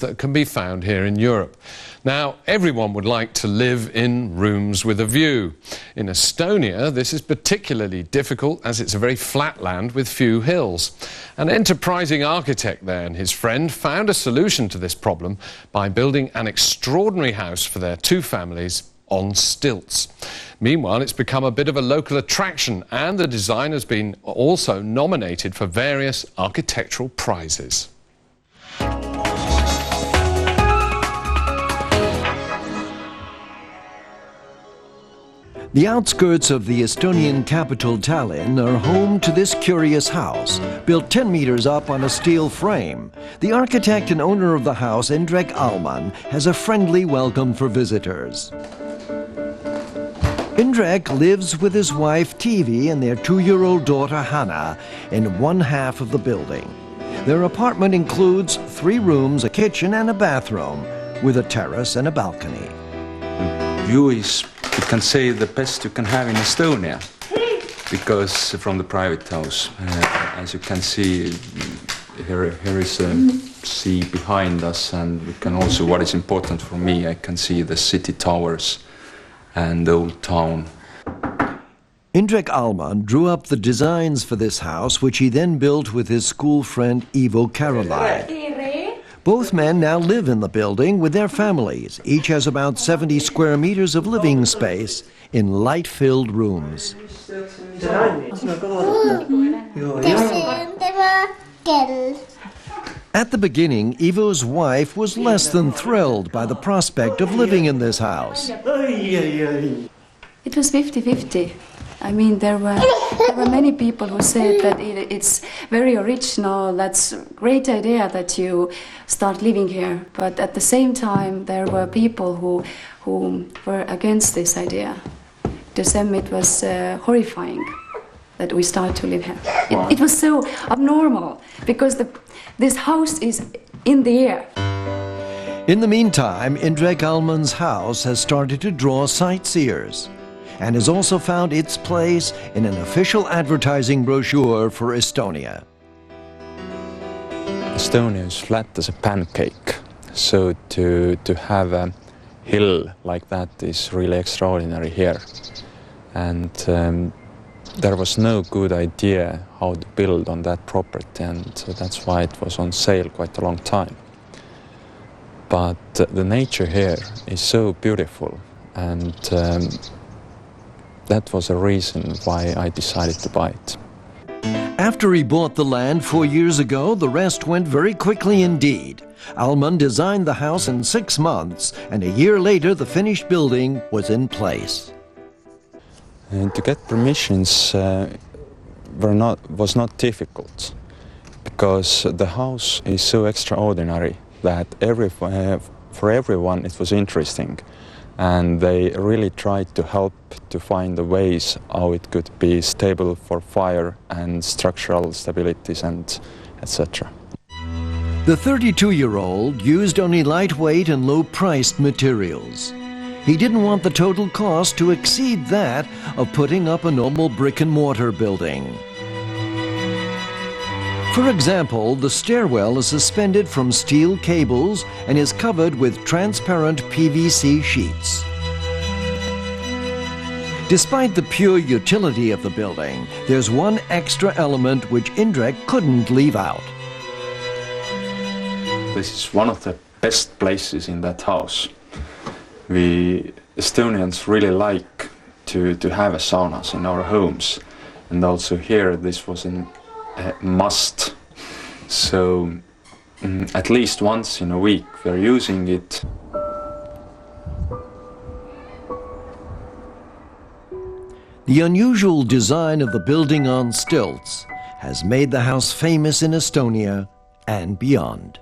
that can be found here in Europe. Now, everyone would like to live in rooms with a view. In Estonia, this is particularly difficult as it's a very flat land with few hills. An enterprising architect there and his friend found a solution to this problem by building an extraordinary house for their two families on stilts. Meanwhile, it's become a bit of a local attraction, and the design has been also nominated for various architectural prizes. The outskirts of the Estonian capital Tallinn are home to this curious house, built 10 meters up on a steel frame. The architect and owner of the house, Indrek, has a friendly welcome for visitors. Indrek lives with his wife Tiivi and their 2-year-old daughter Hanna in one half of the building. Their apartment includes 3 rooms, a kitchen and a bathroom, with a terrace and a balcony. View is, you can say, the best you can have in Estonia, because from the private house, as you can see, here is a sea behind us, and we can also, what is important for me, I can see the city towers and the old town. Indrek Allmann drew up the designs for this house, which he then built with his school friend Ivo Caroline. Both men now live in the building with their families. Each has about 70 square meters of living space in light-filled rooms. At the beginning, Ivo's wife was less than thrilled by the prospect of living in this house. It was 50-50. I mean, there were many people who said that it's very original, that's a great idea that you start living here. But at the same time, there were people who were against this idea. To them it was horrifying that we start to live here. It was so abnormal, because this house is in the air. In the meantime, Indrek Allmann's house has started to draw sightseers, and has also found its place in an official advertising brochure for Estonia. Estonia is flat as a pancake, so to have a hill like that is really extraordinary here. And there was no good idea how to build on that property, and so that's why it was on sale quite a long time. But the nature here is so beautiful, and that was a reason why I decided to buy it. After he bought the land 4 years ago, the rest went very quickly indeed. Allmann designed the house in 6 months, and a year later the finished building was in place. And to get permissions was not difficult, because the house is so extraordinary that for everyone it was interesting. And they really tried to help to find the ways how it could be stable for fire and structural stabilities and etc. The 32-year-old used only lightweight and low-priced materials. He didn't want the total cost to exceed that of putting up a normal brick-and-mortar building. For example, the stairwell is suspended from steel cables and is covered with transparent PVC sheets. Despite the pure utility of the building, there's one extra element which Indrek couldn't leave out. This is one of the best places in that house. We Estonians really like to have a saunas in our homes, and also here this was a must. So at least once in a week we're using it. The unusual design of the building on stilts has made the house famous in Estonia and beyond.